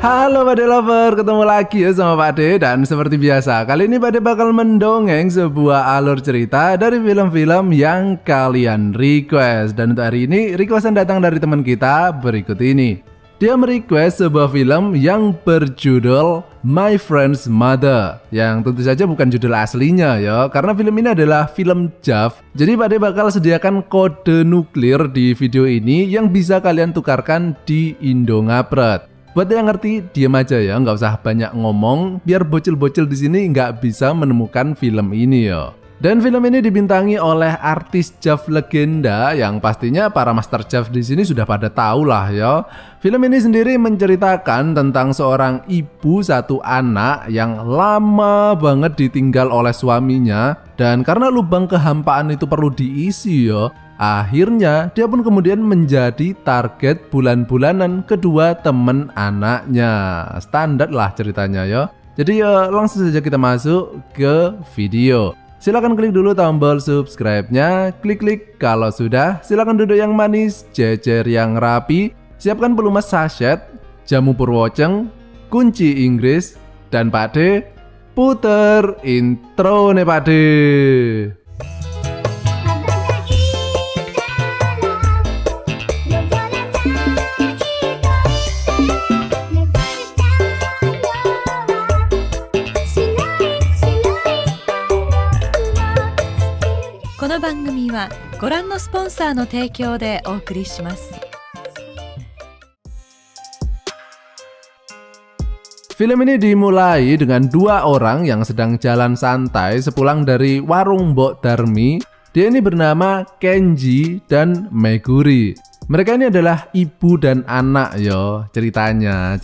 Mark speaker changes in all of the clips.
Speaker 1: Halo Pade Lover, ketemu lagi ya sama Pade. Dan seperti biasa, kali ini Pade bakal mendongeng sebuah alur cerita dari film-film yang kalian request. Dan untuk hari ini, requestan datang dari teman kita berikut ini. Dia merequest sebuah film yang berjudul My Friend's Mother, yang tentu saja bukan judul aslinya ya, karena film ini adalah film JAV. Jadi Pade bakal sediakan kode nuklir di video ini yang bisa kalian tukarkan di Indongapret. Buat yang ngerti, diam aja ya, nggak usah banyak ngomong, biar bocil-bocil di sini nggak bisa menemukan film ini ya. Dan film ini dibintangi oleh artis JAV legenda yang pastinya para master JAV di sini sudah pada tahu lah ya. Film ini sendiri menceritakan tentang seorang ibu satu anak yang lama banget ditinggal oleh suaminya, dan karena lubang kehampaan itu perlu diisi ya. Akhirnya dia pun kemudian menjadi target bulan-bulanan kedua temen anaknya. Standar lah ceritanya ya. Jadi ya langsung saja kita masuk ke video. Silahkan klik dulu tombol subscribe-nya, klik kalau sudah. Silahkan duduk yang manis, jejer yang rapi. Siapkan pelumas sachet, jamu purwoceng, kunci Inggris, dan Pade puter intro nih Pade. Film ini dimulai dengan dua orang yang sedang jalan santai sepulang dari warung Mbok Darmi. Dia ini bernama Kenji dan Meguri. Mereka ini adalah ibu dan anak yo, ceritanya.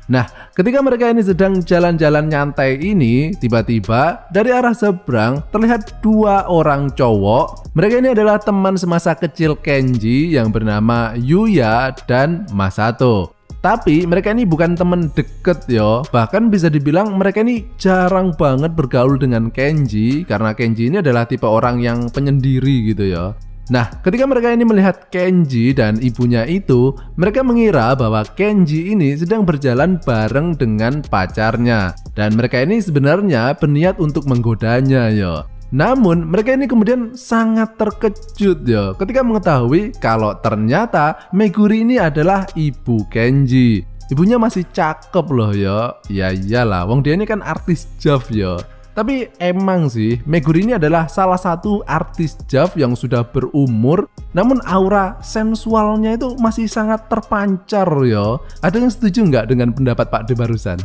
Speaker 1: Nah, ketika mereka ini sedang jalan-jalan nyantai ini, tiba-tiba dari arah seberang terlihat dua orang cowok. Mereka ini adalah teman semasa kecil Kenji yang bernama Yuya dan Masato. Tapi mereka ini bukan teman deket yo, bahkan bisa dibilang mereka ini jarang banget bergaul dengan Kenji, karena Kenji ini adalah tipe orang yang penyendiri gitu ya. Nah, ketika mereka ini melihat Kenji dan ibunya itu, mereka mengira bahwa Kenji ini sedang berjalan bareng dengan pacarnya. Dan mereka ini sebenarnya berniat untuk menggodanya ya. Namun, mereka ini kemudian sangat terkejut ya ketika mengetahui kalau ternyata Meguri ini adalah ibu Kenji. Ibunya masih cakep loh ya. Ya iyalah, wong dia ini kan artis JAV ya. Tapi emang sih, Meguri ini adalah salah satu artis JAV yang sudah berumur, namun aura sensualnya itu masih sangat terpancar ya. Ada yang setuju nggak dengan pendapat Pak De barusan?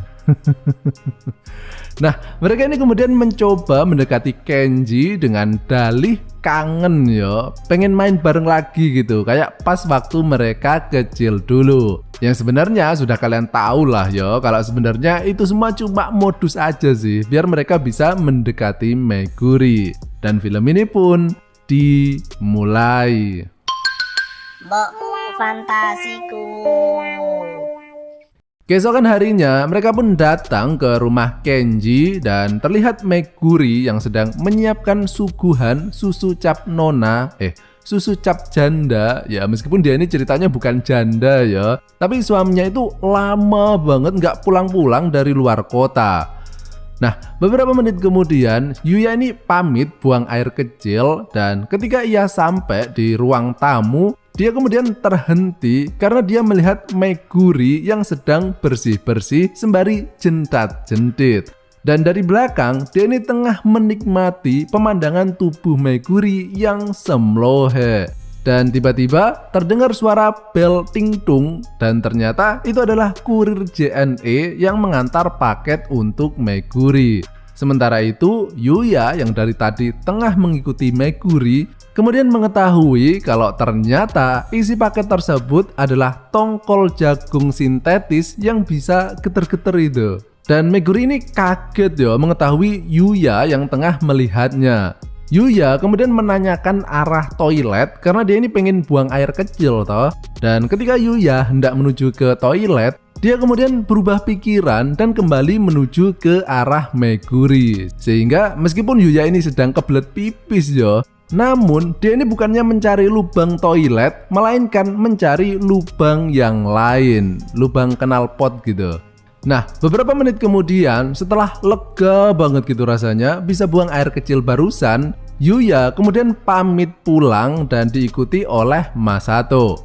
Speaker 1: Nah, mereka ini kemudian mencoba mendekati Kenji dengan dalih kangen ya, pengen main bareng lagi gitu, kayak pas waktu mereka kecil dulu. Yang sebenarnya sudah kalian tahu lah ya, kalau sebenarnya itu semua cuma modus aja sih, biar mereka bisa mendekati Meguri. Dan film ini pun dimulai.
Speaker 2: Mbok fantasiku.
Speaker 1: Keesokan harinya, mereka pun datang ke rumah Kenji dan terlihat Meguri yang sedang menyiapkan suguhan susu cap nona, susu cap janda. Ya meskipun dia ini ceritanya bukan janda ya, tapi suaminya itu lama banget nggak pulang-pulang dari luar kota. Nah, beberapa menit kemudian, Yuya ini pamit buang air kecil, dan ketika ia sampai di ruang tamu, dia kemudian terhenti karena dia melihat Meguri yang sedang bersih-bersih sembari jentat-jentit. Dan dari belakang, dia ini tengah menikmati pemandangan tubuh Meguri yang semlohe. Dan tiba-tiba terdengar suara bel ting-tung, dan ternyata itu adalah kurir JNE yang mengantar paket untuk Meguri. Sementara itu, Yuya yang dari tadi tengah mengikuti Meguri kemudian mengetahui kalau ternyata isi paket tersebut adalah tongkol jagung sintetis yang bisa geter-geter itu. Dan Meguri ini kaget ya mengetahui Yuya yang tengah melihatnya. Yuya kemudian menanyakan arah toilet karena dia ini pengen buang air kecil toh. Dan ketika Yuya hendak menuju ke toilet, dia kemudian berubah pikiran dan kembali menuju ke arah Meguri. Sehingga meskipun Yuya ini sedang kebelet pipis yo, Namun dia ini bukannya mencari lubang toilet, melainkan mencari lubang yang lain, lubang knalpot gitu. Nah, beberapa menit kemudian setelah lega banget gitu rasanya bisa buang air kecil barusan, Yuya kemudian pamit pulang dan diikuti oleh Masato.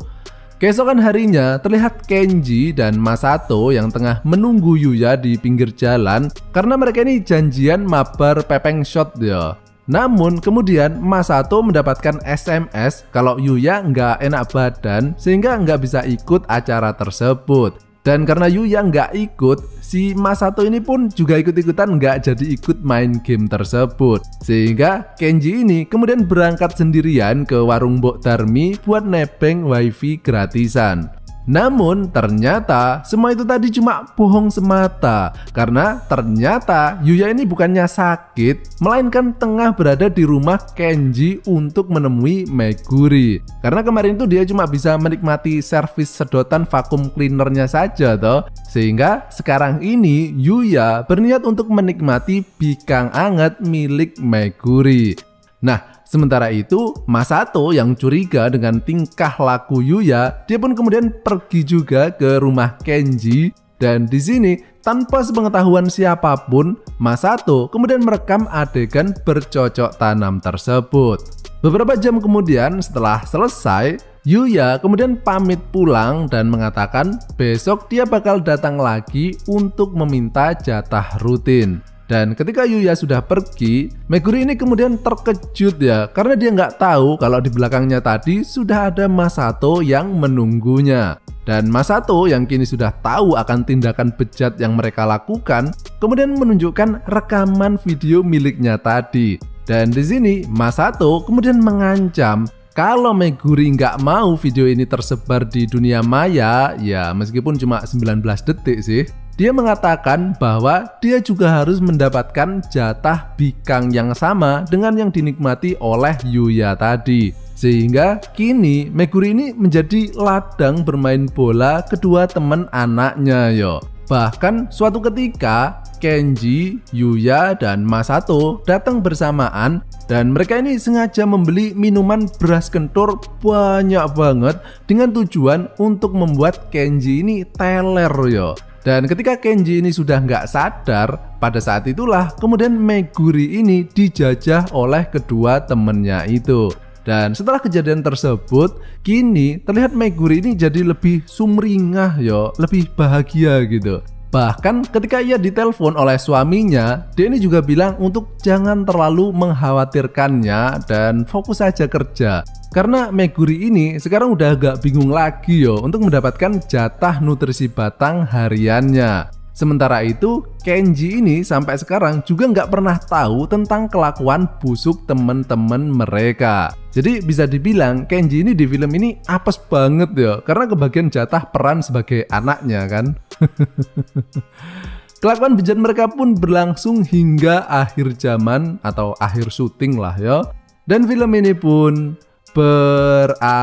Speaker 1: Keesokan harinya terlihat Kenji dan Masato yang tengah menunggu Yuya di pinggir jalan karena mereka ini janjian mabar pepeng shot ya. Namun kemudian Masato mendapatkan SMS kalau Yuya nggak enak badan sehingga nggak bisa ikut acara tersebut. Dan karena Yuya nggak ikut, si Masato ini pun juga ikut-ikutan nggak jadi ikut main game tersebut. Sehingga Kenji ini kemudian berangkat sendirian ke warung Mbok Darmi buat nebeng wifi gratisan. Namun ternyata semua itu tadi cuma bohong semata. Karena ternyata Yuya ini bukannya sakit, melainkan tengah berada di rumah Kenji untuk menemui Meguri. Karena kemarin itu dia cuma bisa menikmati servis sedotan vakum cleanernya saja toh. Sehingga sekarang ini Yuya berniat untuk menikmati bikang anget milik Meguri. Nah, sementara itu Masato yang curiga dengan tingkah laku Yuya, dia pun kemudian pergi juga ke rumah Kenji. Dan di sini tanpa sepengetahuan siapapun, Masato kemudian merekam adegan bercocok tanam tersebut. Beberapa jam kemudian setelah selesai, Yuya kemudian pamit pulang dan mengatakan besok dia bakal datang lagi untuk meminta jatah rutin. Dan ketika Yuya sudah pergi, Meguri ini kemudian terkejut ya, karena dia nggak tahu kalau di belakangnya tadi sudah ada Masato yang menunggunya. Dan Masato yang kini sudah tahu akan tindakan bejat yang mereka lakukan, kemudian menunjukkan rekaman video miliknya tadi. Dan di sini Masato kemudian mengancam kalau Meguri nggak mau video ini tersebar di dunia maya, ya meskipun cuma 19 detik sih, dia mengatakan bahwa dia juga harus mendapatkan jatah bikang yang sama dengan yang dinikmati oleh Yuya tadi. Sehingga kini Meguri ini menjadi ladang bermain bola kedua teman anaknya yo. Bahkan suatu ketika Kenji, Yuya, dan Masato datang bersamaan dan mereka ini sengaja membeli minuman beras kentur banyak banget dengan tujuan untuk membuat Kenji ini teler yo. Dan ketika Kenji ini sudah nggak sadar, pada saat itulah kemudian Meguri ini dijajah oleh kedua temennya itu. Dan setelah kejadian tersebut, kini terlihat Meguri ini jadi lebih sumringah yo, lebih bahagia gitu. Bahkan ketika ia ditelepon oleh suaminya, dia ini juga bilang untuk jangan terlalu mengkhawatirkannya dan fokus saja kerja. Karena Meguri ini sekarang udah agak bingung lagi yo untuk mendapatkan jatah nutrisi batang hariannya. Sementara itu, Kenji ini sampai sekarang juga nggak pernah tahu tentang kelakuan busuk temen-temen mereka. Jadi bisa dibilang Kenji ini di film ini apes banget ya, karena kebagian jatah peran sebagai anaknya kan. Kelakuan bejat mereka pun berlangsung hingga akhir zaman atau akhir syuting lah ya. Dan film ini pun berakhir.